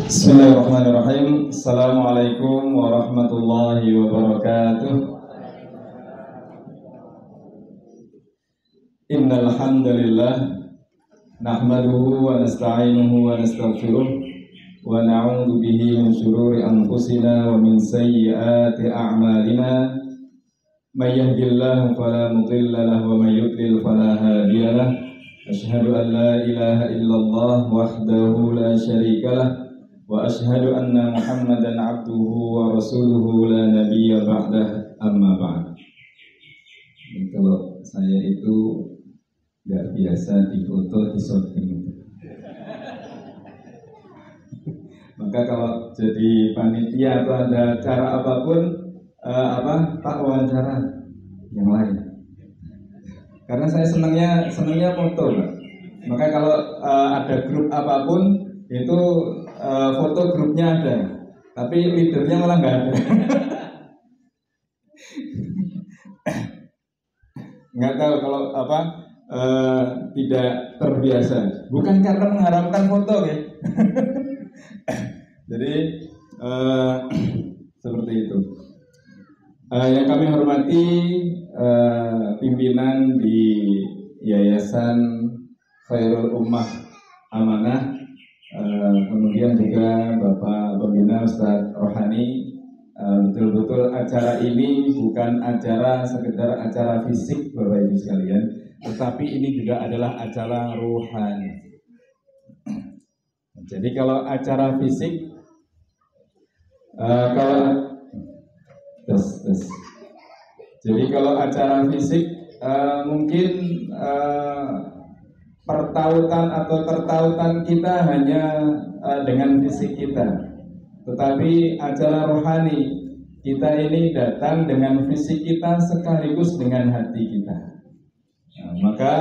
Bismillahirrahmanirrahim. Assalamualaikum warahmatullahi wabarakatuh. Innal hamdalillah nahmaduhu wa nasta'inuhu wa nastaghfiruh wa na'udzu bihi min shururi anfusina wa min sayyiati a'malina. May yahdihillahu fala mudilla lahu wa may yudlil fala hadiya lahu. Asyhadu an la ilaha illallah wahdahu la syarika lah wa asyhadu anna Muhammadan abduhu wa rasuluhu la nabiyya ba'dah, amma ba'd. Kalau saya itu nggak biasa difoto, di shooting. Maka kalau jadi panitia atau ada acara apapun, tak wawancara yang lain. Karena saya senangnya foto, Pak. Maka kalau ada grup apapun itu foto grupnya ada, tapi leadernya malah nggak ada. Nggak tahu kalau tidak terbiasa. Bukan karena mengharamkan foto, ya. Jadi seperti itu. Yang kami hormati pimpinan di Yayasan Khairul Ummah Amanah, kemudian juga Bapak Pembina Ustadz Rohani. Betul-betul acara ini bukan acara sekedar acara fisik, Bapak Ibu sekalian, tetapi ini juga adalah acara rohani. Jadi kalau acara fisik, Jadi kalau acara fisik mungkin pertautan atau tertautan kita hanya dengan fisik kita, tetapi acara rohani kita ini datang dengan fisik kita sekaligus dengan hati kita. Nah, maka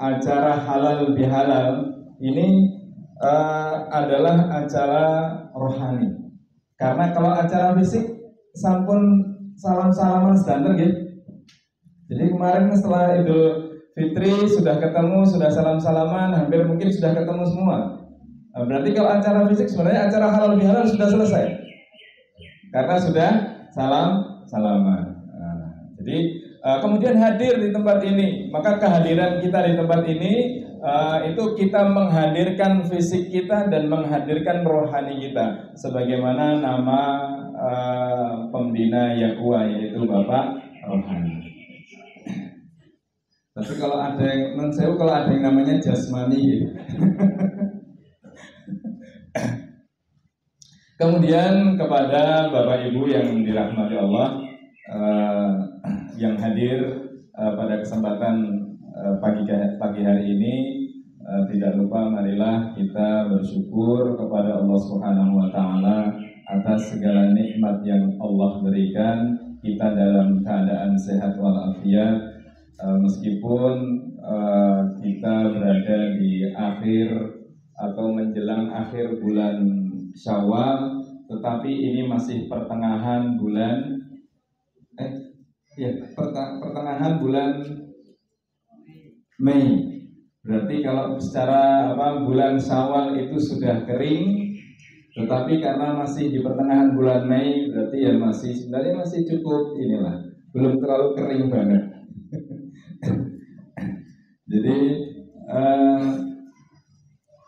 acara halal bihalal ini adalah acara rohani. Karena kalau acara fisik sampun salam-salaman sedanten, gitu. Jadi kemarin setelah Idul Fitri sudah ketemu, sudah salam-salaman, hampir mungkin sudah ketemu semua. Berarti kalau acara fisik sebenarnya acara halal bihalal sudah selesai, karena sudah salam-salaman. Jadi kemudian hadir di tempat ini, maka kehadiran kita di tempat ini itu kita menghadirkan fisik kita dan menghadirkan rohani kita, sebagaimana nama pembina Yakwa, yaitu Bapak Rohani. Tapi kalau ada yang namanya jasmani, gitu. Kemudian kepada Bapak Ibu yang dirahmati Allah, yang hadir pada kesempatan pagi hari ini, tidak lupa marilah kita bersyukur kepada Allah Subhanahu wa taala atas segala nikmat yang Allah berikan kita dalam keadaan sehat walafiat. Meskipun kita berada di akhir atau menjelang akhir bulan Syawal, tetapi ini masih pertengahan bulan pertengahan bulan Mei. Berarti kalau secara bulan Syawal itu sudah kering, tetapi karena masih di pertengahan bulan Mei, berarti ya sebenarnya masih cukup inilah, belum terlalu kering banget. Jadi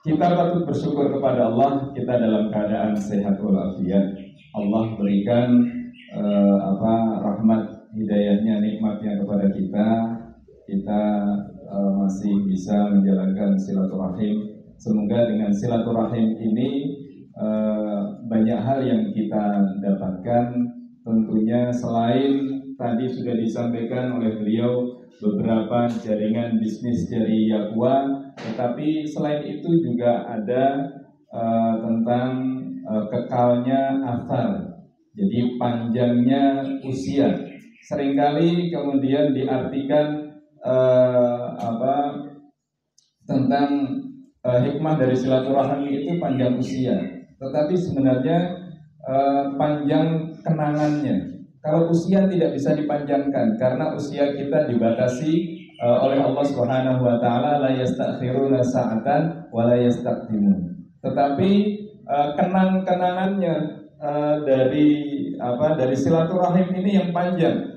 kita patut bersyukur kepada Allah, kita dalam keadaan sehat walafiat. Allah berikan rahmat hidayahnya, nikmatnya kepada kita masih bisa menjalankan silaturahim. Semoga dengan silaturahim ini banyak hal yang kita dapatkan. Tentunya selain tadi sudah disampaikan oleh beliau beberapa jaringan bisnis dari Yakwa, tetapi selain itu juga ada tentang kekalnya athar, jadi panjangnya usia. Seringkali kemudian diartikan tentang hikmah dari silaturahmi itu panjang usia, tetapi sebenarnya panjang kenangannya. Kalau usia tidak bisa dipanjangkan, karena usia kita dibatasi oleh Allah Subhanahu wa taala, la yastakhiruna sa'atan wa la yastaqdimun. tetapi kenang-kenangannya dari silaturahim ini yang panjang.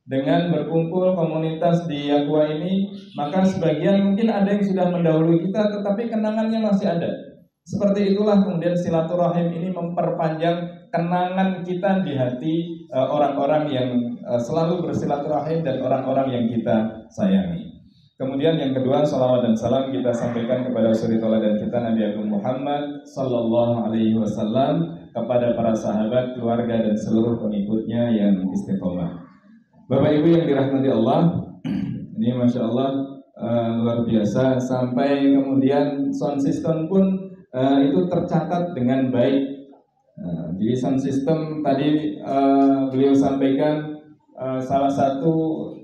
Dengan berkumpul komunitas di Aqua ini, maka sebagian mungkin ada yang sudah mendahului kita, tetapi kenangannya masih ada. Seperti itulah kemudian silaturahim ini memperpanjang kenangan kita di hati orang-orang yang selalu bersilaturahim dan orang-orang yang kita sayangi. Kemudian yang kedua, salawat dan salam kita sampaikan kepada suri tauladan kita Nabi Agung Muhammad sallallahu alaihi wasallam, kepada para sahabat, keluarga dan seluruh pengikutnya yang istiqomah. Bapak Ibu yang dirahmati Allah, ini Masya Allah luar biasa, sampai kemudian sound system pun itu tercatat dengan baik. Jadi sound system tadi beliau sampaikan salah satu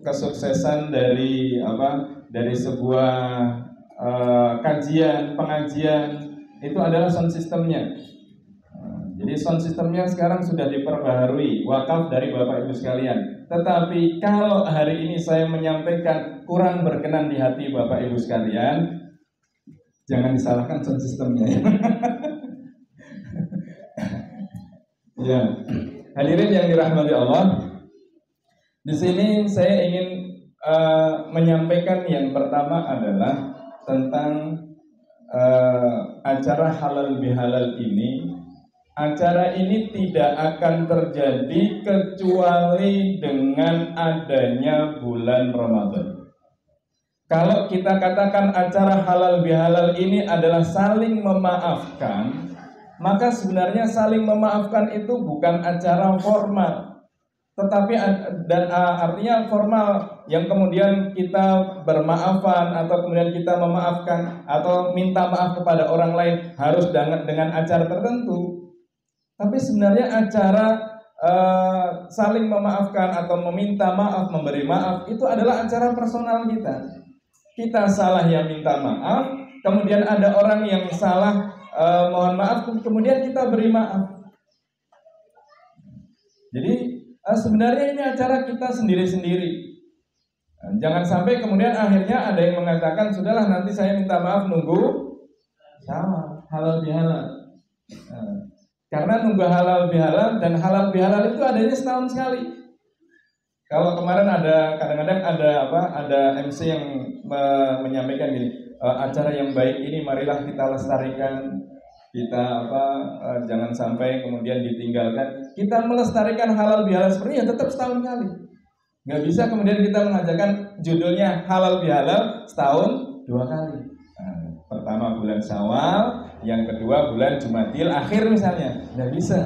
kesuksesan dari sebuah pengajian itu adalah sound systemnya. Jadi sound systemnya sekarang sudah diperbaharui, wakaf dari Bapak Ibu sekalian. Tetapi kalau hari ini saya menyampaikan kurang berkenan di hati Bapak Ibu sekalian, jangan disalahkan sound systemnya ya. Ya, hadirin yang dirahmati Allah, di sini saya ingin menyampaikan yang pertama adalah tentang acara halal bihalal ini. Acara ini tidak akan terjadi kecuali dengan adanya bulan Ramadan. Kalau kita katakan acara halal bihalal ini adalah saling memaafkan, maka sebenarnya saling memaafkan itu bukan acara formal, tetapi artinya formal yang kemudian kita bermaafan atau kemudian kita memaafkan atau minta maaf kepada orang lain harus dengan acara tertentu. Tapi sebenarnya acara saling memaafkan atau meminta maaf, memberi maaf itu adalah acara personal kita. Kita salah ya minta maaf, kemudian ada orang yang salah mohon maaf, kemudian kita beri maaf. Jadi sebenarnya ini acara kita sendiri-sendiri. Jangan sampai kemudian akhirnya ada yang mengatakan sudahlah nanti saya minta maaf nunggu sama halal bihalal. Karena nunggu halal bihalal, dan halal bihalal itu adanya setahun sekali. Kalau kemarin kadang-kadang ada MC yang menyampaikan gini, acara yang baik ini marilah kita lestarikan, kita jangan sampai kemudian ditinggalkan. Kita melestarikan halal bihalal seperti ya tetap setahun kali. Nggak bisa kemudian kita mengajarkan judulnya halal bihalal setahun 2 kali. Pertama bulan Syawal, yang kedua bulan Jumadil akhir misalnya. Nggak bisa.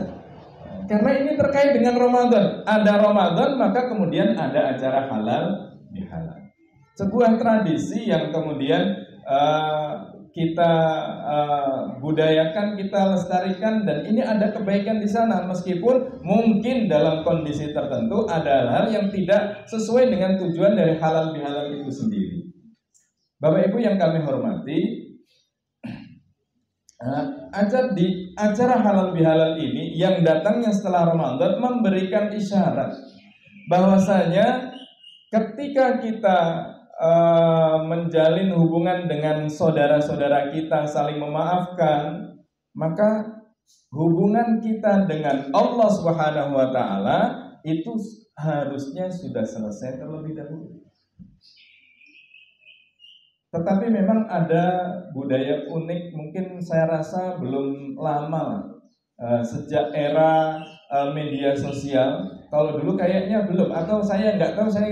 Karena ini terkait dengan Ramadan. Ada Ramadan maka kemudian ada acara halal bihalal. Sebuah tradisi yang kemudian kita budayakan, kita lestarikan, dan ini ada kebaikan di sana meskipun mungkin dalam kondisi tertentu ada hal yang tidak sesuai dengan tujuan dari halal bihalal itu sendiri. Bapak Ibu yang kami hormati, acara halal bihalal ini yang datangnya setelah Ramadan memberikan isyarat bahwasanya ketika kita menjalin hubungan dengan saudara-saudara kita, saling memaafkan, maka hubungan kita dengan Allah Subhanahu wa taala itu harusnya sudah selesai terlebih dahulu. Tetapi memang ada budaya unik, mungkin saya rasa belum lama sejak era media sosial. Kalau dulu kayaknya belum, atau saya nggak tahu, saya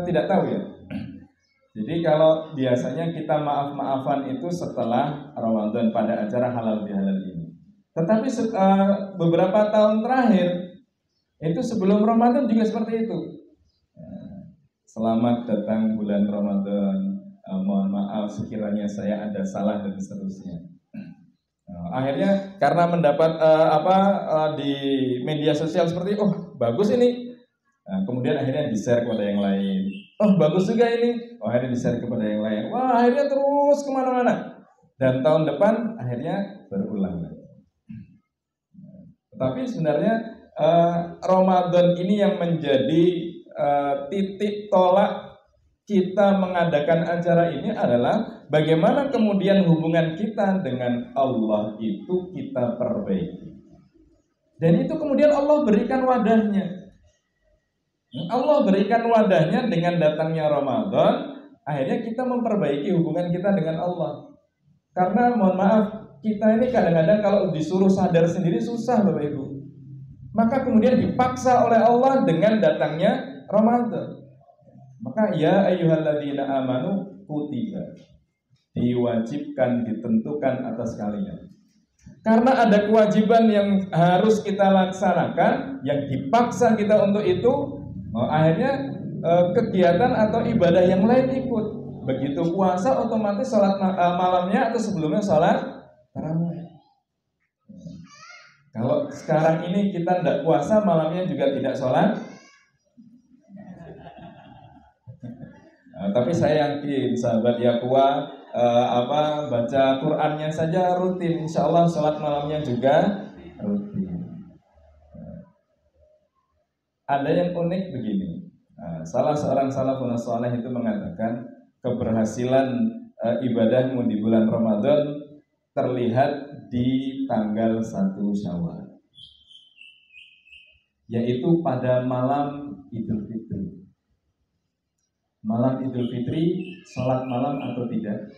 tidak tahu ya. Jadi kalau biasanya kita maaf-maafan itu setelah Ramadan pada acara halal bihalal ini. Tetapi beberapa tahun terakhir itu sebelum Ramadan juga seperti itu. Selamat datang bulan Ramadan. Mohon maaf sekiranya saya ada salah dan seterusnya. Akhirnya karena mendapat di media sosial seperti bagus ini, kemudian akhirnya di-share kepada yang lain. Bagus juga ini, akhirnya di-share kepada yang lain. Wah, akhirnya terus kemana-mana. Dan tahun depan akhirnya berulang lagi. Tetapi sebenarnya Ramadan ini yang menjadi titik tolak kita mengadakan acara ini adalah bagaimana kemudian hubungan kita dengan Allah itu kita perbaiki. Dan itu kemudian Allah berikan wadahnya. Allah berikan wadahnya dengan datangnya Ramadan. Akhirnya kita memperbaiki hubungan kita dengan Allah. Karena mohon maaf, kita ini kadang-kadang kalau disuruh sadar sendiri susah Bapak Ibu. Maka kemudian dipaksa oleh Allah dengan datangnya Ramadan. Maka ya ayyuhalladzina amanu kutiba, diwajibkan, ditentukan atas kalian. Karena ada kewajiban yang harus kita laksanakan, yang dipaksa kita untuk itu, akhirnya kegiatan atau ibadah yang lain ikut. Begitu puasa otomatis sholat malamnya atau sebelumnya sholat tarawih. Kalau sekarang ini kita tidak puasa, malamnya juga tidak sholat. Tapi saya yakin sahabat Yakuwa baca Qur'annya saja rutin, insya Allah sholat malamnya juga rutin. Ada yang unik begini, salah seorang salafun saleh itu mengatakan keberhasilan ibadahmu di bulan Ramadan terlihat di tanggal 1 Syawal, yaitu pada malam Idul Fitri. Malam Idul Fitri, sholat malam atau tidak?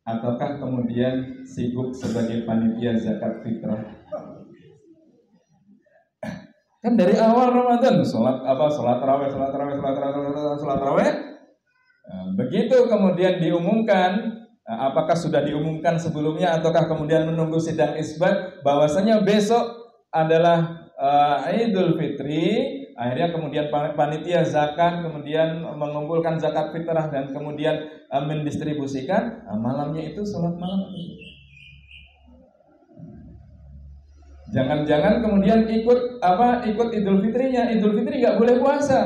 Ataukah kemudian sibuk sebagai panitia zakat fitrah? Kan dari awal Ramadan sholat tarawih. Begitu kemudian diumumkan, apakah sudah diumumkan sebelumnya ataukah kemudian menunggu sidang isbat bahwasanya besok adalah Idul Fitri? Akhirnya kemudian panitia zakat kemudian mengumpulkan zakat fitrah dan kemudian mendistribusikan. Malamnya itu sholat malam. Jangan-jangan kemudian ikut Idul Fitrinya. Idul Fitri nggak boleh puasa.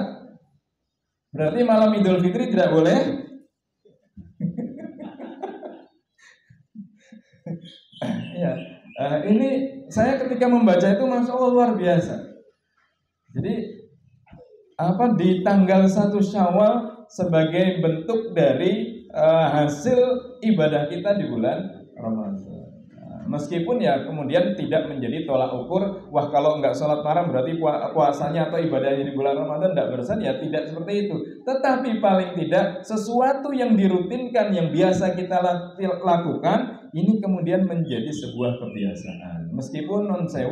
Berarti malam Idul Fitri tidak boleh. Ya, ini saya ketika membaca itu masya Allah luar biasa. Jadi di tanggal 1 Syawal sebagai bentuk dari hasil ibadah kita di bulan Ramadan. Meskipun ya kemudian tidak menjadi tolak ukur, wah kalau enggak sholat malam berarti puasanya atau ibadahnya di bulan Ramadan tidak bersan, ya tidak seperti itu. Tetapi paling tidak sesuatu yang dirutinkan, yang biasa kita lakukan, ini kemudian menjadi sebuah kebiasaan. Meskipun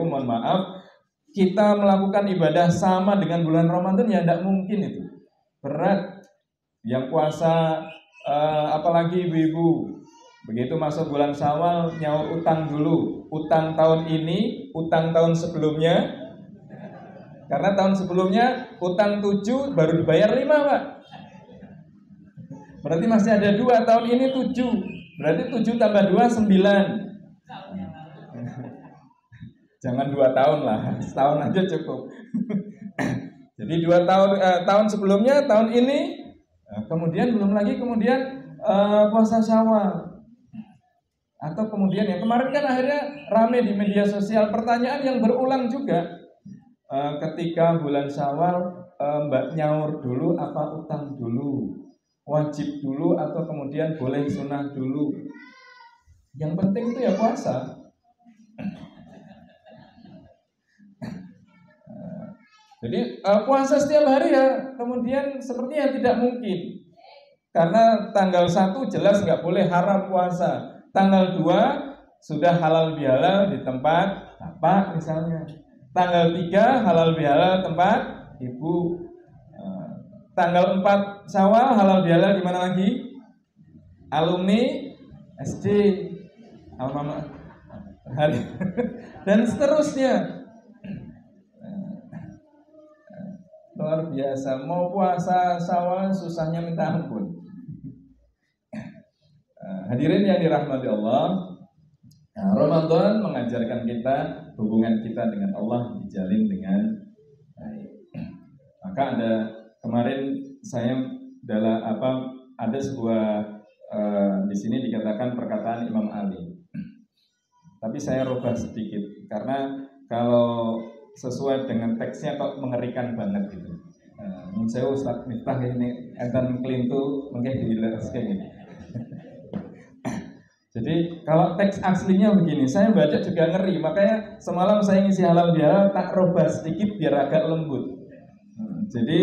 mohon maaf, kita melakukan ibadah sama dengan bulan Ramadan ya tidak mungkin itu. Berat. Yang puasa apalagi ibu-ibu. Begitu masuk bulan Syawal nyaur utang dulu. Utang tahun ini, utang tahun sebelumnya. Karena tahun sebelumnya utang 7 baru dibayar 5, Pak. Berarti masih ada 2, tahun ini 7. Berarti 7 tambah 2 9. Jangan 2 tahun lah, setahun aja cukup. Jadi 2 tahun sebelumnya, tahun ini, kemudian belum lagi puasa Syawal. Atau kemudian yang kemarin kan akhirnya rame di media sosial pertanyaan yang berulang juga. Ketika bulan Syawal, Mbak nyaur dulu apa utang dulu? Wajib dulu atau kemudian boleh sunnah dulu? Yang penting itu ya puasa. Jadi puasa setiap hari ya kemudian sepertinya tidak mungkin. Karena tanggal 1 jelas nggak boleh haram puasa. Tanggal 2 sudah halal bihalal di tempat bapak misalnya. Tanggal 3 halal bihalal tempat ibu. Tanggal 4 Syawal halal bihalal di mana lagi? Alumni SD, alma hari dan seterusnya. Luar biasa, mau puasa Syawal susahnya minta ampun. Hadirin yang dirahmati Allah, Ramadan mengajarkan kita hubungan kita dengan Allah dijalin dengan baik. Maka kemarin saya ada sebuah di sini dikatakan perkataan Imam Ali. Tapi saya rubah sedikit karena kalau sesuai dengan teksnya kok mengerikan banget gitu. Saya Ustaz Miftah ini enten klintu mungkin dijelaskan ini. Jadi kalau teks aslinya begini, saya baca juga ngeri, makanya semalam saya ngisi halal bihalal tak robah sedikit biar agak lembut. Jadi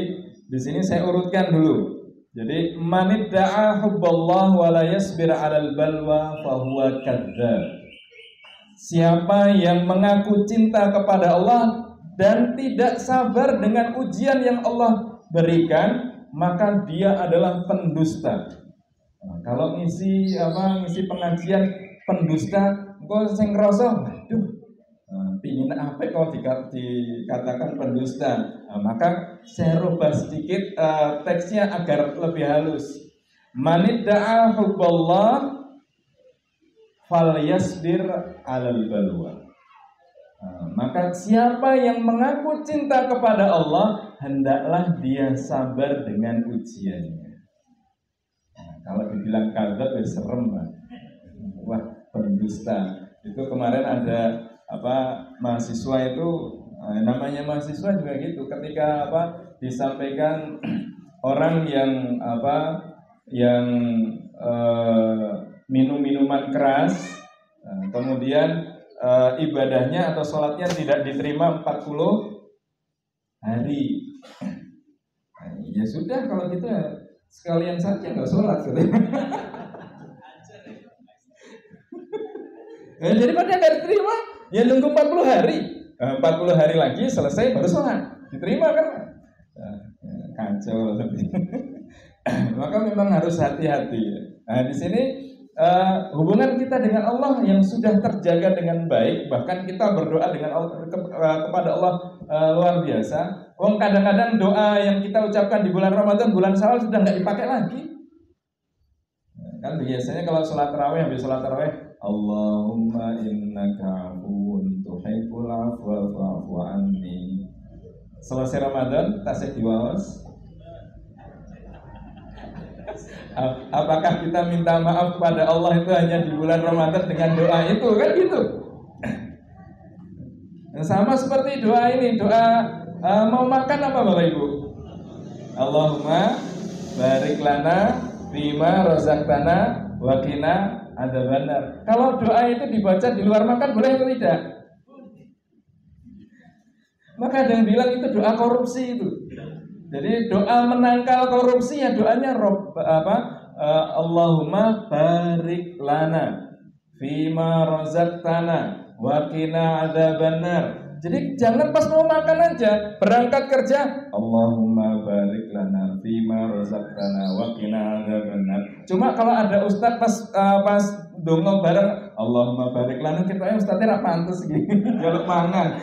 di sini saya urutkan dulu. Jadi manidda'a hubballah wa la yasbir 'alal balwa fa huwa kadzdzab. Siapa yang mengaku cinta kepada Allah dan tidak sabar dengan ujian yang Allah berikan, maka dia adalah pendusta. Kalau ngisi pengajian pendusta, kok sing ngrasa, waduh, pingin apa kalau dikatakan pendusta? Maka saya rubah sedikit teksnya agar lebih halus. Manidda'a hubballah falyasbir 'alal balwa. Maka siapa yang mengaku cinta kepada Allah, hendaklah dia sabar dengan ujiannya. Kalau dibilang kadzab ya serem, Pak. Wah, pendusta. Itu kemarin ada mahasiswa itu, namanya mahasiswa juga gitu. Ketika disampaikan orang yang minum minuman keras, kemudian ibadahnya atau sholatnya tidak diterima 40 hari. Ya sudah kalau gitu ya sekalian saja nggak sholat gitu. Jadi pada nggak diterima, ya nunggu 40 hari. 40 hari lagi selesai baru sholat. Diterima kan? Kacau lebih. Maka memang harus hati-hati. Nah di sini hubungan kita dengan Allah yang sudah terjaga dengan baik, bahkan kita berdoa dengan Allah, kepada Allah luar biasa. Kadang-kadang doa yang kita ucapkan di bulan Ramadan, bulan Syawal sudah nggak dipakai lagi. Kan biasanya kalau sholat tarawih, habis sholat tarawih, Allahumma innaka afuwun tuhibbul afwa fa'fu anni. Selesai Ramadan, tasik diwawas. Apakah kita minta maaf kepada Allah itu hanya di bulan Ramadan dengan doa itu, kan gitu? Sama seperti doa ini, doa mau makan apa Bapak Ibu? Allahumma barik lana bima razaqtana wa qina adzabannar. Kalau doa itu dibaca di luar makan boleh atau tidak? Maka ada yang bilang itu doa korupsi itu. Jadi doa menangkal korupsi ya doanya Allahumma barik lana fima razaqtana wa qina adzabannar. Jadi jangan pas mau makan aja, berangkat kerja, Allahumma barik lana fima razaqtana wa qina adzabannar. Cuma kalau ada ustaz pas dongo bareng Allahumma barik lana, kita ustaznya ra pantes gitu. Kalau mangan.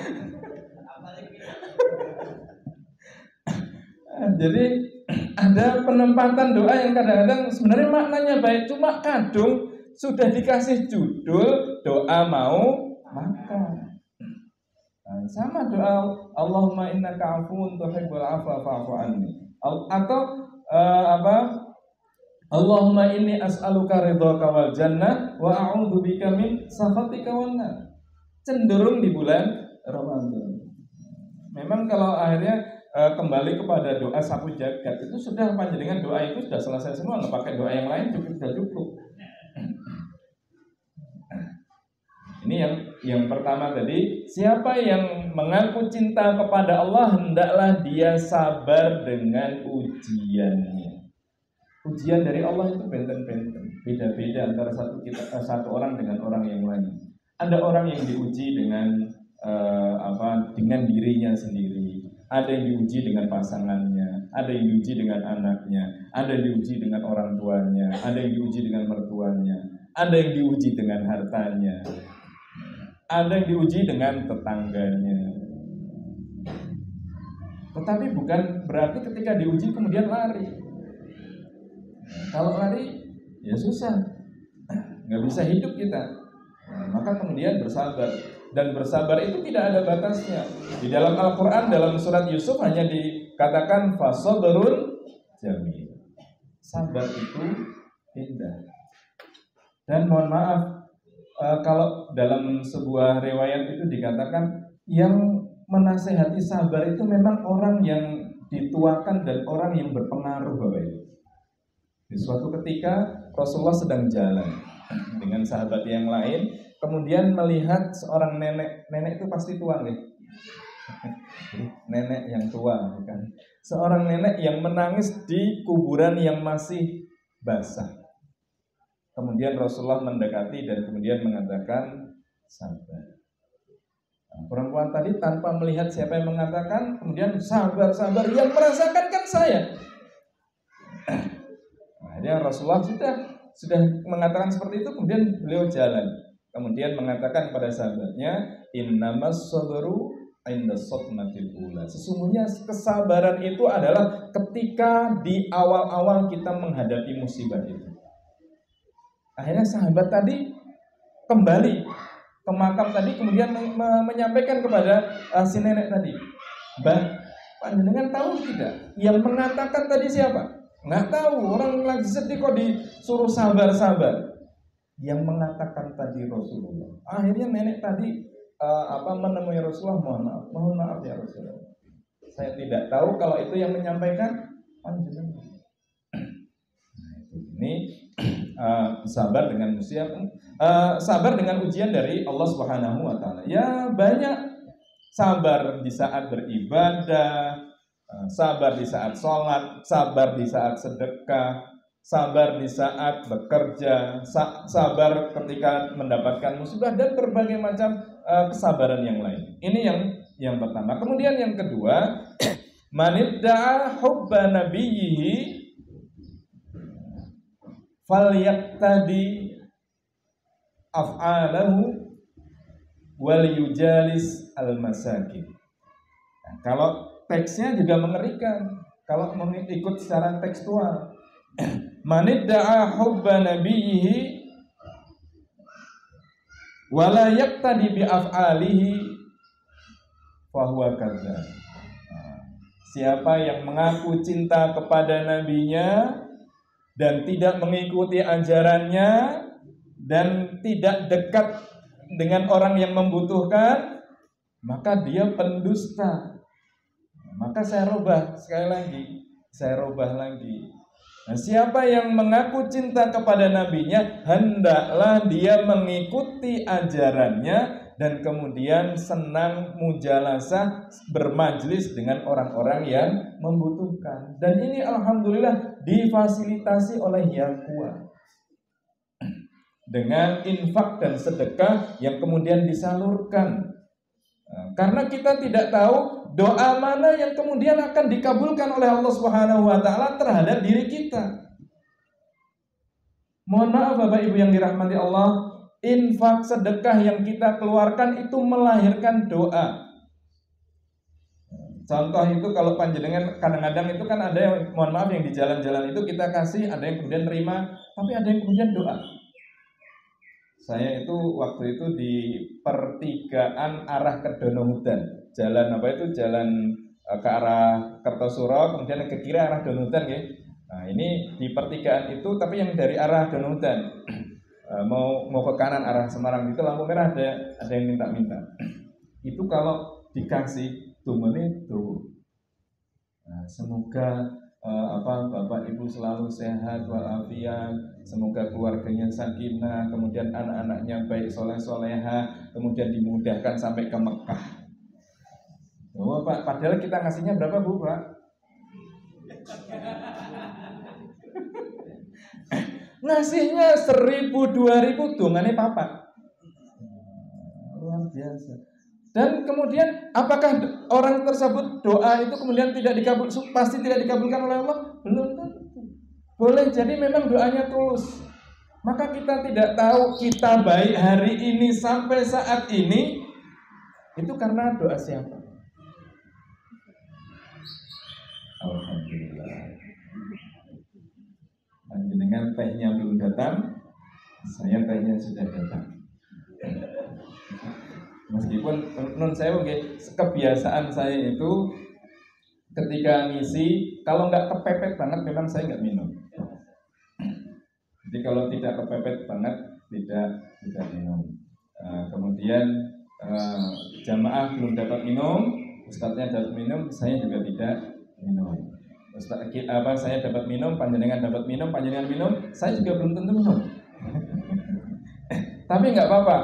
Jadi ada penempatan doa yang kadang-kadang sebenarnya maknanya baik, cuma kadung sudah dikasih judul doa mau makan. Sama doa Allahumma innaka afuwun tuhibbul afwa fa'fu anni. Atau Allahumma inni as'aluka ridhaka wal jannah wa a'udzu bika min sakhatika wan nar. Cenderung di bulan Ramadan. Memang kalau akhirnya kembali kepada doa sapu jagat itu sudah panjenengan doa itu sudah selesai semua, nggak pakai doa yang lain sudah cukup. Ini yang pertama tadi, siapa yang mengaku cinta kepada Allah hendaklah dia sabar dengan ujiannya. Ujian dari Allah itu benten-benten, beda-beda antara satu orang dengan orang yang lain. Ada orang yang diuji dengan dengan dirinya sendiri, ada yang diuji dengan pasangannya, ada yang diuji dengan anaknya, ada yang diuji dengan orang tuanya, ada yang diuji dengan mertuanya, ada yang diuji dengan hartanya, ada yang diuji dengan tetangganya. Tetapi bukan berarti ketika diuji kemudian lari. Kalau lari ya susah, nggak bisa hidup kita. Maka kemudian bersabar. Dan bersabar itu tidak ada batasnya. Di dalam Al-Quran, dalam surat Yusuf hanya dikatakan fasabrun jamil. Sabar itu indah. Dan mohon maaf, kalau dalam sebuah riwayat itu dikatakan yang menasehati sabar itu memang orang yang dituakan dan orang yang berpengaruh, Bapak Ibu. Di suatu ketika Rasulullah sedang jalan dengan sahabat yang lain, kemudian melihat seorang nenek. Nenek itu pasti tua nih. Nenek yang tua, kan? Seorang nenek yang menangis di kuburan yang masih basah. Kemudian Rasulullah mendekati dan kemudian mengatakan, sabar. Nah, perempuan tadi tanpa melihat siapa yang mengatakan, kemudian sabar, yang merasakan kan saya. Akhirnya Rasulullah sudah mengatakan seperti itu, kemudian beliau jalan. Kemudian mengatakan pada sahabatnya, innamas sabru inda sotmatil ula. Sesungguhnya kesabaran itu adalah ketika di awal-awal kita menghadapi musibah itu. Akhirnya sahabat tadi kembali ke makam tadi, kemudian menyampaikan kepada si nenek tadi, Mbah, panjenengan tahu tidak? Yang mengatakan tadi siapa? Nggak tahu, orang lagi sedih kok disuruh sabar-sabar. Yang mengatakan tadi Rasulullah. Akhirnya nenek tadi menemui Rasulullah, mohon maaf ya Rasulullah. Saya tidak tahu kalau itu yang menyampaikan panjenengan. Ini sabar dengan sabar dengan ujian dari Allah Subhanahu wa taala. Ya, banyak sabar di saat beribadah, sabar di saat sholat, sabar di saat sedekah, sabar di saat bekerja, sabar ketika mendapatkan musibah, dan berbagai macam kesabaran yang lain. Ini yang pertama. Kemudian yang kedua, manidda'a hubba nabiyhi falyaqtadi af'alahu wal yujalis al-masakin. Nah, kalau teksnya juga mengerikan, kalau mengikut secara tekstual. Manidda'a hubba nabiyhi wala yaqtadi bi af'alihi fahuwa kadzdzab. Siapa yang mengaku cinta kepada nabinya dan tidak mengikuti ajarannya dan tidak dekat dengan orang yang membutuhkan, maka dia pendusta. Maka saya rubah lagi. Nah, siapa yang mengaku cinta kepada nabinya, hendaklah dia mengikuti ajarannya dan kemudian senang mujalasah, bermajlis dengan orang-orang yang membutuhkan. Dan ini alhamdulillah difasilitasi oleh yang kuat dengan infak dan sedekah yang kemudian disalurkan. Karena kita tidak tahu doa mana yang kemudian akan dikabulkan oleh Allah Subhanahu wa taala terhadap diri kita. Mohon maaf Bapak Ibu yang dirahmati Allah, infak sedekah yang kita keluarkan itu melahirkan doa. Contoh itu kalau panjenengan kadang-kadang itu kan ada yang, mohon maaf, yang di jalan-jalan itu kita kasih, ada yang kemudian terima, tapi ada yang kemudian doa. Saya itu waktu itu di pertigaan arah ke Donohudan, jalan ke arah Kertosuro, kemudian ke kiri arah Donohudan ya. Nah ini di pertigaan itu, tapi yang dari arah Donohudan mau ke kanan arah Semarang itu lampu merah ada yang minta. Itu kalau dikasih 2 menit tuh. Nah, semoga Bapak Ibu selalu sehat walafiat, semoga keluarganya sakinah, kemudian anak-anaknya baik soleh-soleha, kemudian dimudahkan sampai ke Mekah. Oh Pak, padahal kita ngasihnya berapa Bu Pak? Ngasihnya 1.000, 2.000, dongane papat. Luar biasa. Dan kemudian apakah orang tersebut doa itu kemudian pasti tidak dikabulkan oleh Allah? Belum tentu. Boleh jadi memang doanya tulus. Maka kita tidak tahu kita baik hari ini sampai saat ini itu karena doa siapa? Alhamdulillah. Dengan tehnya belum datang, saya tehnya sudah datang. Meskipun non saya kebiasaan saya itu ketika ngisi, kalau nggak kepepet banget memang saya nggak minum. Jadi kalau tidak kepepet banget tidak minum. Kemudian jamaah belum dapat minum, ustadznya dapat minum, saya juga tidak minum. Saya dapat minum, panjenengan dapat minum, panjenengan minum, saya juga belum tentu minum. Tapi nggak apa-apa,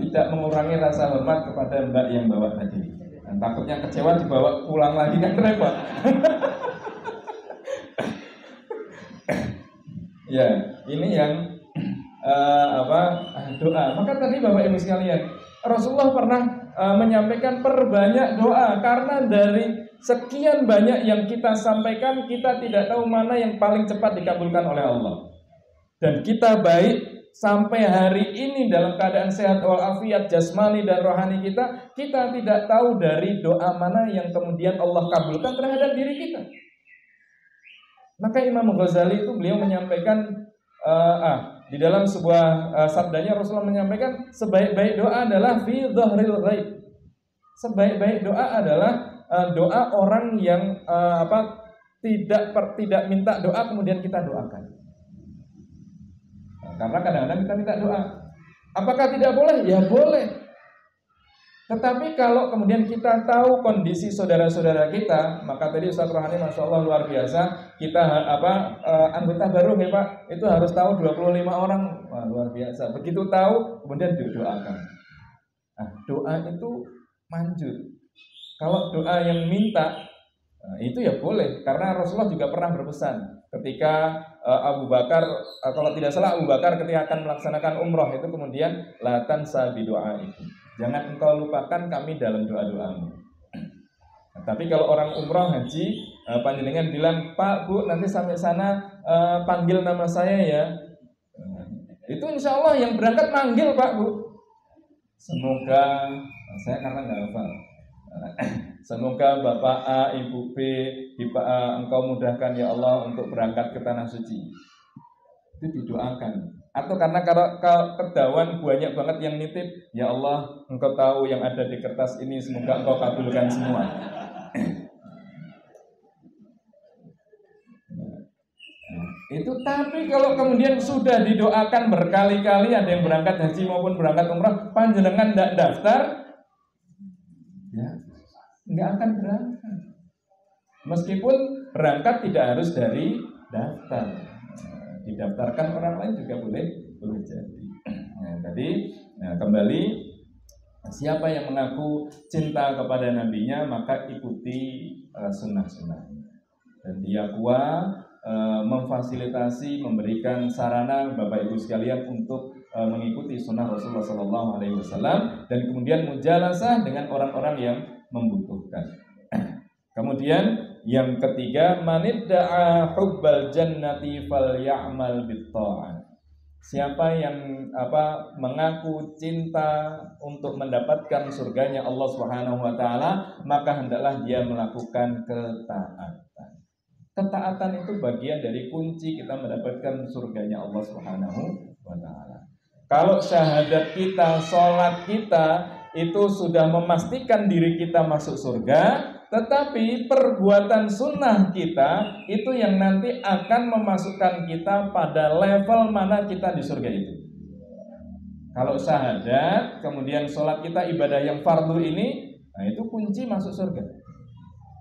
tidak mengurangi rasa hormat kepada mbak yang bawa tadi. Dan takutnya kecewa dibawa pulang lagi kan repot. Ya, ini yang doa. Maka tadi Bapak Ibu sekalian, Rasulullah pernah menyampaikan perbanyak doa, karena dari sekian banyak yang kita sampaikan, kita tidak tahu mana yang paling cepat dikabulkan oleh Allah. Dan kita baik sampai hari ini dalam keadaan sehat walafiat jasmani dan rohani kita tidak tahu dari doa mana yang kemudian Allah kabulkan terhadap diri kita. Maka Imam Ghazali itu beliau menyampaikan di dalam sebuah sabdanya, Rasulullah menyampaikan sebaik-baik doa adalah fi dhahril ghaib. Sebaik-baik doa adalah doa orang yang tidak minta doa kemudian kita doakan. Karena kadang-kadang kita minta doa. Apakah tidak boleh? Ya boleh. Tetapi kalau kemudian kita tahu kondisi saudara-saudara kita, maka tadi Ustaz Rohani Masya Allah luar biasa. Kita anggota baru ya Pak, itu harus tahu 25 orang. Wah, luar biasa. Begitu tahu kemudian didoakan. Nah, doa itu manjur. Kalau doa yang minta, itu ya boleh. Karena Rasulullah juga pernah berpesan ketika Abu Bakar, kalau tidak salah Abu Bakar ketika akan melaksanakan umroh itu kemudian latan sabi doa itu. Jangan engkau lupakan kami dalam doa-doamu. Nah, tapi kalau orang umroh haji, panjenengan bilang, Pak, Bu, nanti sampai sana panggil nama saya ya. Itu insya Allah yang berangkat manggil Pak, Bu. Semoga, saya karena nggak hafal. Semoga Bapak A, Ibu B, engkau mudahkan ya Allah untuk berangkat ke Tanah Suci. Itu didoakan. Atau karena kalau ketahuan banyak banget yang nitip, ya Allah, engkau tahu yang ada di kertas ini, semoga engkau kabulkan semua. Itu tapi kalau kemudian sudah didoakan berkali-kali, ada yang berangkat haji maupun berangkat umrah, panjenengan tidak daftar, ya nggak akan berangkat. Meskipun berangkat tidak harus dari daftar, didaftarkan orang lain juga boleh jadi. Kembali, siapa yang mengaku cinta kepada nabinya maka ikuti sunnah-sunnah, dan dia kuat memfasilitasi, memberikan sarana Bapak Ibu sekalian untuk mengikuti sunnah Rasulullah SAW, dan kemudian mujalasah dengan orang-orang yang membutuhkan. Kemudian yang ketiga, manidda'a hubbal jannati falya'mal bitta'ah. Siapa yang mengaku cinta untuk mendapatkan surganya Allah Subhanahu wa taala, maka hendaklah dia melakukan ketaatan. Ketaatan itu bagian dari kunci kita mendapatkan surganya Allah Subhanahu wa taala. Kalau syahadat kita, sholat kita itu sudah memastikan diri kita masuk surga, tetapi perbuatan sunnah kita itu yang nanti akan memasukkan kita pada level mana kita di surga itu. Kalau syahadat, kemudian sholat kita ibadah yang fardu ini, nah itu kunci masuk surga.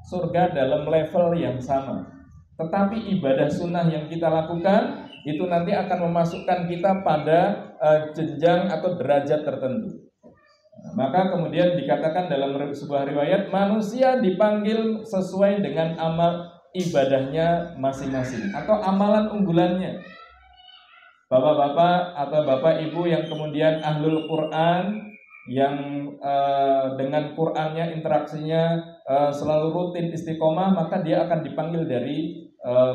Surga dalam level yang sama. Tetapi ibadah sunnah yang kita lakukan itu nanti akan memasukkan kita pada jenjang atau derajat tertentu. Maka kemudian dikatakan dalam sebuah riwayat, manusia dipanggil sesuai dengan amal ibadahnya masing-masing atau amalan unggulannya. Bapak-bapak atau bapak ibu yang kemudian ahlul Quran, yang dengan Qurannya interaksinya selalu rutin istiqomah, maka dia akan dipanggil dari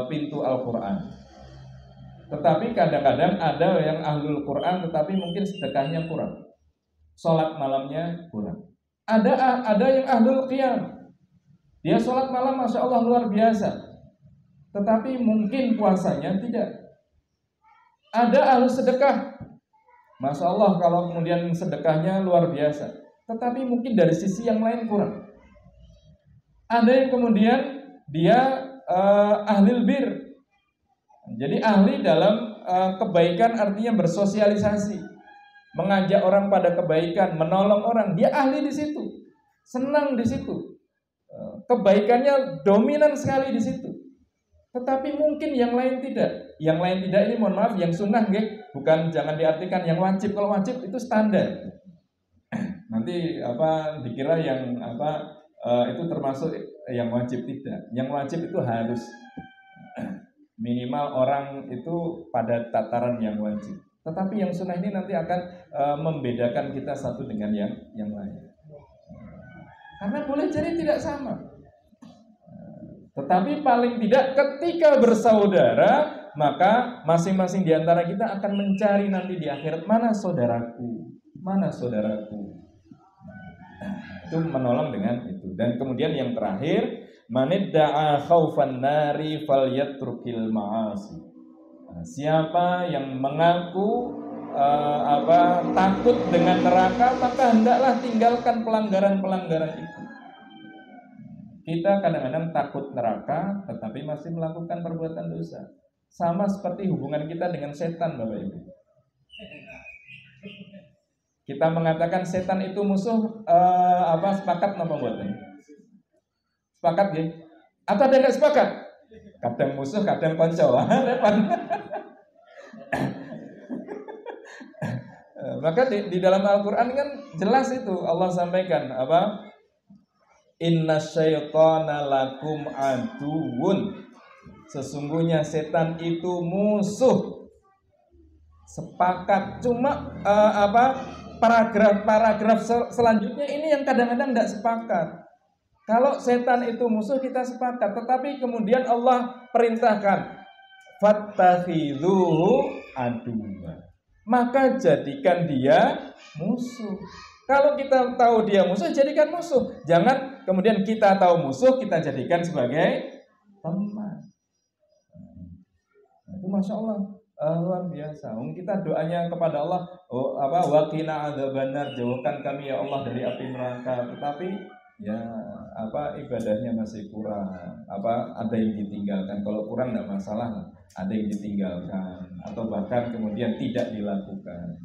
pintu Al-Quran. Tetapi kadang-kadang ada yang ahlul Quran tetapi mungkin sedekahnya kurang, sholat malamnya kurang. Ada yang ahlul qiyam, dia sholat malam Masya Allah luar biasa, tetapi mungkin puasanya tidak. Ada ahlu sedekah, Masya Allah kalau kemudian sedekahnya luar biasa, tetapi mungkin dari sisi yang lain kurang. Ada yang kemudian dia ahlil bir, jadi ahli dalam kebaikan, artinya bersosialisasi, mengajak orang pada kebaikan, menolong orang, dia ahli di situ, senang di situ. kebaikannya dominan sekali di situ. Tetapi mungkin yang lain tidak. Yang lain tidak ini mohon maaf yang sunnah nggih, bukan jangan diartikan yang wajib. Kalau wajib itu standar. Nanti dikira yang itu termasuk yang wajib, tidak. Yang wajib itu harus minimal orang itu pada tataran yang wajib. Tetapi yang sunnah ini nanti akan membedakan kita satu dengan yang lain. Karena boleh jadi tidak sama. Tetapi paling tidak ketika bersaudara, maka masing-masing di antara kita akan mencari nanti di akhirat, mana saudaraku, mana saudaraku. Itu menolong dengan itu. Dan kemudian yang terakhir, manidda'a khaufan nari falyatrukil ma'asi. Siapa yang mengaku takut dengan neraka, maka hendaklah tinggalkan pelanggaran-pelanggaran itu. Kita kadang-kadang takut neraka, tetapi masih melakukan perbuatan dosa. Sama seperti hubungan kita dengan setan, Bapak Ibu. Kita mengatakan setan itu musuh, sepakat apa buatan? Sepakat ya? Atau ada nggak sepakat? Kadang musuh, kadang konco. Repot. Maka di dalam Al-Quran kan jelas itu Allah sampaikan Inna syaitana lakum aduun. Sesungguhnya setan itu musuh. Sepakat. Cuma paragraf selanjutnya ini yang kadang-kadang tidak sepakat. Kalau setan itu musuh kita sepakat, tetapi kemudian Allah perintahkan fattakhidhuhu aduwwa. Maka jadikan dia musuh. Kalau kita tahu dia musuh, jadikan musuh. Jangan kemudian kita tahu musuh, kita jadikan sebagai teman. Itu Masya Allah, luar biasa. Kita doanya kepada Allah, waqina adzabannar, jauhkan kami ya Allah dari api neraka. Tetapi ya ibadahnya masih kurang. Ada yang ditinggalkan. Kalau kurang tidak masalah, ada yang ditinggalkan atau bahkan kemudian tidak dilakukan.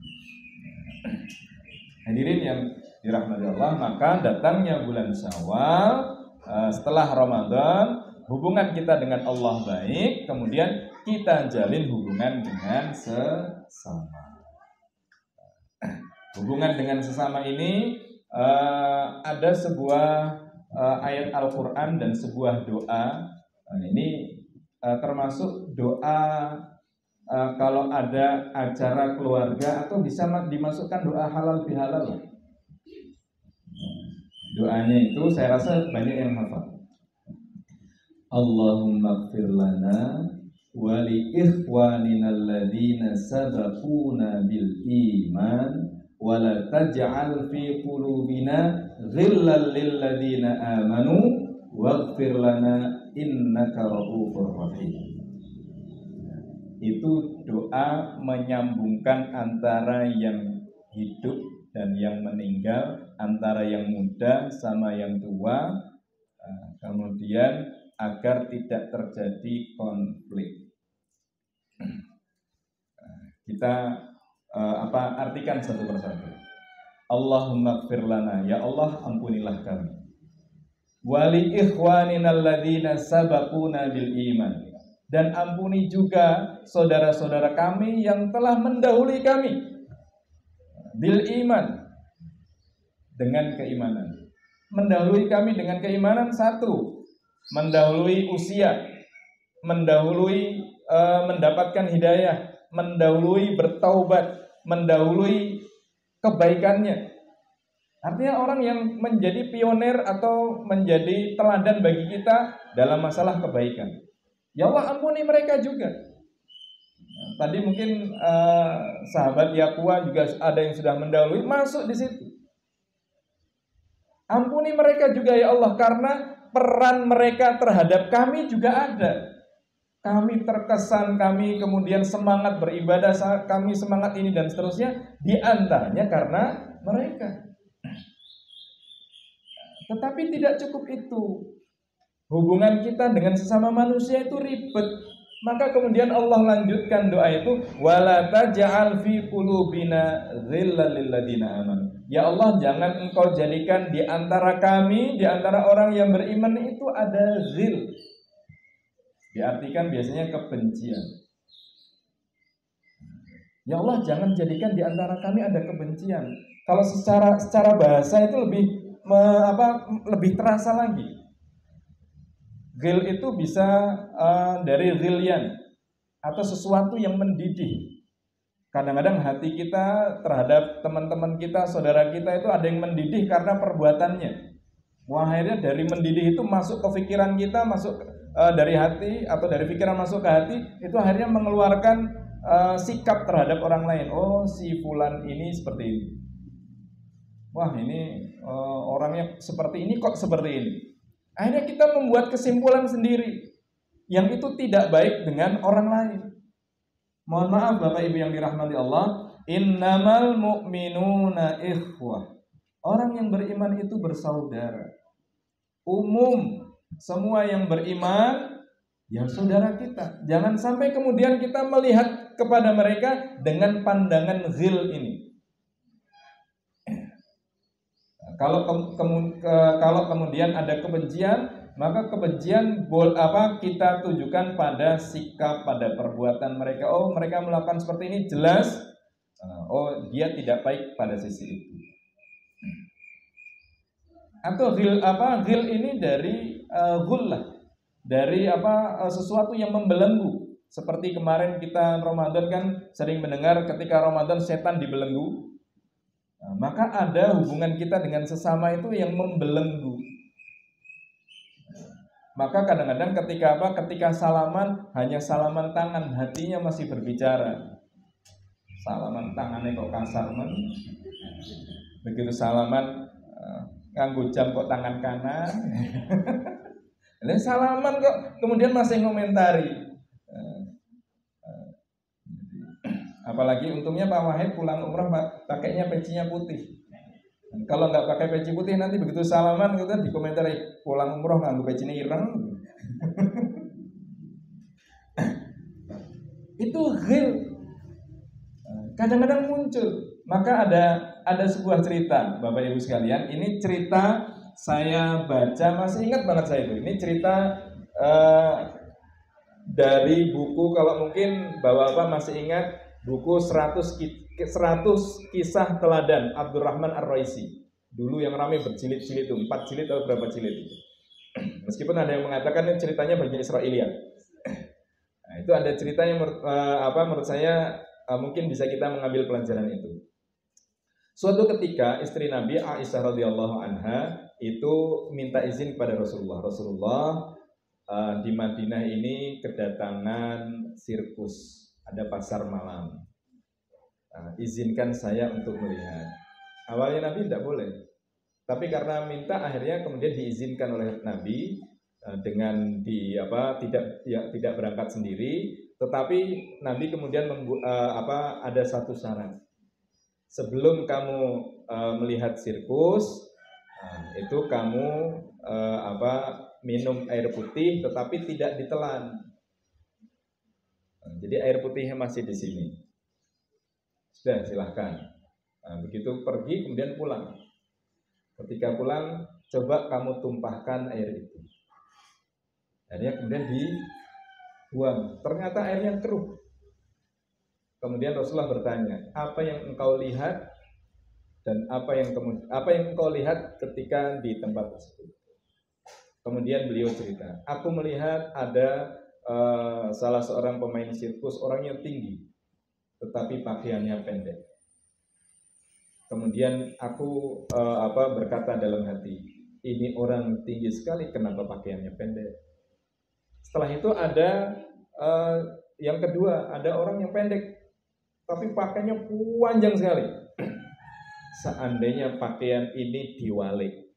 Hadirin yang dirahmati Allah, maka datangnya bulan Syawal setelah Ramadan, hubungan kita dengan Allah baik, kemudian kita jalin hubungan dengan sesama. Hubungan dengan sesama ini ada sebuah ayat Al-Quran dan sebuah doa. Ini termasuk doa kalau ada acara keluarga atau bisa dimasukkan doa halal bihalal. Doanya itu saya rasa banyak yang hafal. Allahumma ighfir lana wa li ikhwanina alladhina sabaquna bil iman wa la taj'al fi qulubina ghillan lil ladzina amanu waghfir lana innaka ra'ufur rahim. Itu doa menyambungkan antara yang hidup dan yang meninggal, antara yang muda sama yang tua, kemudian agar tidak terjadi konflik. Kita artikan satu persatu. Allahumma ighfir lana, ya Allah ampunilah kami. Wali ikhwanina alladzina sabaquna bil iman, dan ampuni juga saudara-saudara kami yang telah mendahului kami bil iman, dengan keimanan. Mendahului kami dengan keimanan, satu, mendahului usia, mendahului mendapatkan hidayah, mendahului bertaubat, mendahului kebaikannya. Artinya orang yang menjadi pioner atau menjadi teladan bagi kita dalam masalah kebaikan. Ya Allah ampuni mereka juga. Tadi mungkin sahabat Yaqwa juga ada yang sudah mendahului, masuk di situ. Ampuni mereka juga ya Allah, karena peran mereka terhadap kami juga ada. Kami terkesan, kami kemudian semangat beribadah, kami semangat ini dan seterusnya, di antaranya karena mereka. Tetapi tidak cukup itu. Hubungan kita dengan sesama manusia itu ribet. Maka kemudian Allah lanjutkan doa itu, wala taj'al fi qulubina ghillal lil ladina amanu. Ya Allah, jangan Engkau jadikan di antara kami, di antara orang yang beriman itu ada ghil. Diartikan biasanya kebencian. Ya Allah, jangan jadikan di antara kami ada kebencian. Kalau secara bahasa itu lebih terasa lagi. Ghil itu bisa dari ghilyan atau sesuatu yang mendidih. Kadang-kadang hati kita terhadap teman-teman kita, saudara kita itu ada yang mendidih karena perbuatannya. Wah, akhirnya dari mendidih itu masuk ke pikiran kita, masuk dari hati atau dari pikiran masuk ke hati, itu akhirnya mengeluarkan sikap terhadap orang lain. Oh, si fulan ini seperti ini. Wah, ini orangnya seperti ini kok seperti ini. Akhirnya kita membuat kesimpulan sendiri yang itu tidak baik dengan orang lain. Mohon maaf Bapak Ibu yang dirahmati Allah, innamal mu'minuna ikhwah. Orang yang beriman itu bersaudara. Umum, semua yang beriman ya saudara kita. Jangan sampai kemudian kita melihat kepada mereka dengan pandangan ghil ini. Kalau kemudian ada kebencian, maka kebencian kita tujukan pada sikap, pada perbuatan mereka. Oh, mereka melakukan seperti ini, jelas. Oh, dia tidak baik pada sisi itu. Atau ghil ini dari ghullah, dari sesuatu yang membelenggu. Seperti kemarin kita Ramadan kan sering mendengar ketika Ramadan setan dibelenggu. Maka ada hubungan kita dengan sesama itu yang membelenggu. Maka kadang-kadang ketika salaman hanya salaman tangan, hatinya masih berbicara. Salaman tangannya kok kasar man. Begitu salaman nganggo jam kok tangan kanan. Salaman kok kemudian masih ngomentari. Apalagi untungnya Pak Wahid pulang umrah pakainya pecinya putih. Kalau nggak pakai peci putih nanti begitu salaman gitu dikomentari pulang umrah nganggo pecinya ireng. Itu ghil. Kadang-kadang muncul. Maka ada sebuah cerita Bapak Ibu sekalian. Ini cerita saya baca, masih ingat banget saya itu. Ini cerita dari buku, kalau mungkin Bapak-bapak masih ingat buku 100 kisah teladan Abdurrahman Ar-Raisi. Dulu yang ramai berjilid-jilid itu, 4 jilid atau berapa jilid itu. Meskipun ada yang mengatakan ini ceritanya bagian Israiliyat. Nah, itu ada cerita yang menurut saya mungkin bisa kita mengambil pelajaran itu. Suatu ketika istri Nabi Aisyah radhiyallahu anha itu minta izin kepada Rasulullah. Rasulullah di Madinah ini kedatangan sirkus. Ada pasar malam. Izinkan saya untuk melihat. Awalnya Nabi tidak boleh, tapi karena minta akhirnya kemudian diizinkan oleh Nabi dengan tidak berangkat sendiri. Tetapi Nabi kemudian ada satu syarat. Sebelum kamu melihat sirkus, itu kamu minum air putih, tetapi tidak ditelan. Jadi air putihnya masih di sini. Sudah, silahkan. Begitu pergi kemudian pulang. Ketika pulang, coba kamu tumpahkan air itu. Akhirnya kemudian dibuang. Ternyata airnya keruh. Kemudian Rasulullah bertanya, apa yang engkau lihat dan apa yang engkau lihat ketika di tempat tersebut? Kemudian beliau cerita, aku melihat ada salah seorang pemain sirkus, orangnya tinggi, tetapi pakaiannya pendek. Kemudian aku berkata dalam hati, ini orang tinggi sekali, kenapa pakaiannya pendek? Setelah itu ada yang kedua, ada orang yang pendek, tapi pakaiannya panjang sekali. Seandainya pakaian ini diwalik,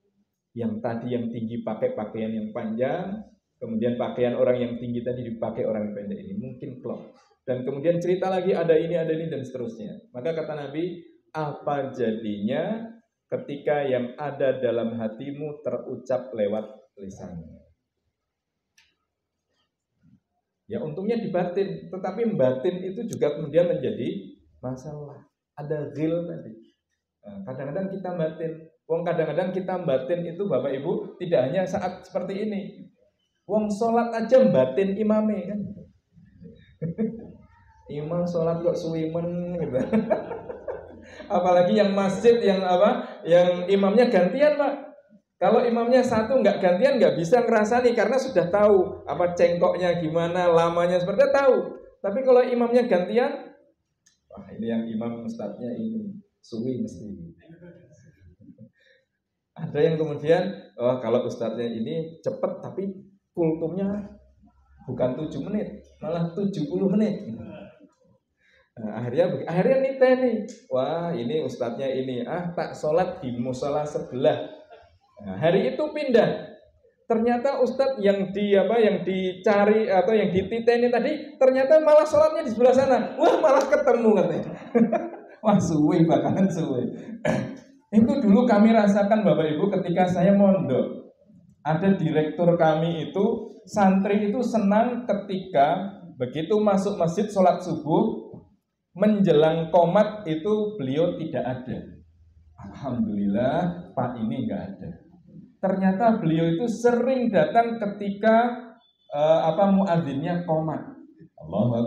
yang tadi yang tinggi pakai pakaian yang panjang, kemudian pakaian orang yang tinggi tadi dipakai orang yang pendek, ini mungkin klop. Dan kemudian cerita lagi ada ini dan seterusnya. Maka kata Nabi, apa jadinya ketika yang ada dalam hatimu terucap lewat lisanmu? Ya untungnya di batin, tetapi batin itu juga kemudian menjadi masalah. Ada ghil tadi. Nah, kadang-kadang kita batin. Wong kadang-kadang kita batin itu Bapak Ibu tidak hanya saat seperti ini. Wong sholat aja batin imame kan. Imam sholat kok suwimen gitu. Apalagi yang masjid yang yang imamnya gantian Pak. Kalau imamnya satu nggak gantian nggak bisa ngerasani karena sudah tahu apa cengkoknya gimana, lamanya seperti itu tahu. Tapi kalau imamnya gantian, wah ini yang imam ustadznya ini suwi mesti. Ada yang kemudian, kalau ustadznya ini cepat tapi kultumnya bukan 7 menit, malah 70 menit. Nah, akhirnya niteni, wah ini ustadznya ini, tak sholat di musola sebelah. Nah, hari itu pindah. Ternyata ustadz yang dicari atau yang dititeni tadi, ternyata malah sholatnya di sebelah sana. Wah malah ketemu katanya. Wah suwi bakalan suwi. Itu dulu kami rasakan Bapak Ibu ketika saya mondok. Ada direktur kami itu, santri itu senang ketika begitu masuk masjid sholat subuh, menjelang qomat itu beliau tidak ada. Alhamdulillah Pak ini nggak ada. Ternyata beliau itu sering datang ketika muadzinnya qomat. Allahu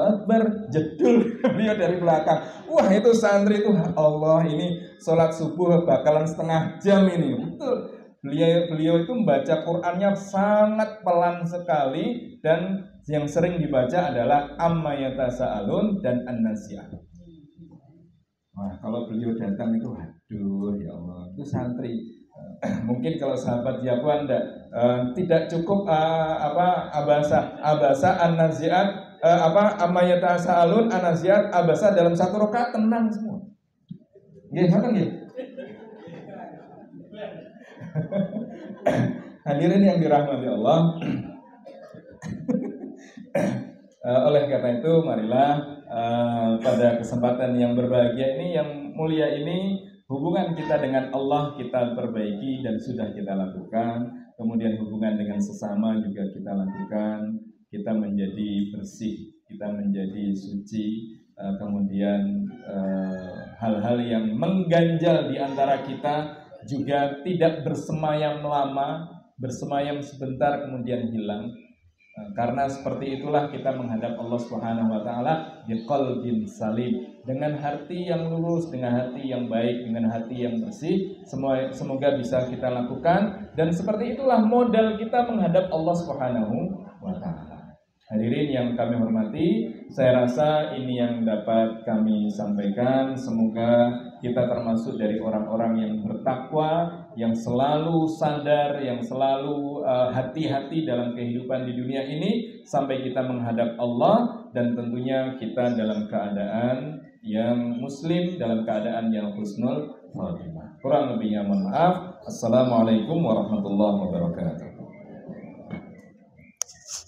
Akbar, jedul beliau dari belakang. Wah itu santri itu, Allah ini sholat subuh bakalan setengah jam ini. Betul. Beliau itu membaca Qur'annya sangat pelan sekali dan yang sering dibaca adalah Amma Yatasa'alun dan An-Nazi'ah. Wah, kalau beliau datang itu, aduh ya Allah, itu santri. Mungkin kalau sahabat Jabuan tidak cukup abasa An-Nazi'at Amma Yatasa'alun An-Nazi'at abasa dalam satu rakaat tenang semua. Nggih, ngoten nggih. Hadirin yang dirahmati Allah. Oleh karena itu marilah pada kesempatan yang berbahagia ini, yang mulia ini, hubungan kita dengan Allah kita perbaiki dan sudah kita lakukan. Kemudian hubungan dengan sesama juga kita lakukan. Kita menjadi bersih, kita menjadi suci. Kemudian hal-hal yang mengganjal di antara kita juga tidak bersemayam lama, bersemayam sebentar kemudian hilang. Karena seperti itulah kita menghadap Allah Subhanahu wa taala biqalbin salim, dengan hati yang lurus, dengan hati yang baik, dengan hati yang bersih. Semoga bisa kita lakukan, dan seperti itulah modal kita menghadap Allah Subhanahu wa taala. Hadirin yang kami hormati, saya rasa ini yang dapat kami sampaikan. Semoga kita termasuk dari orang-orang yang bertakwa, yang selalu sadar, yang selalu hati-hati dalam kehidupan di dunia ini sampai kita menghadap Allah, dan tentunya kita dalam keadaan yang muslim, dalam keadaan yang husnul khatimah. Kurang lebihnya mohon maaf. Assalamualaikum warahmatullahi wabarakatuh.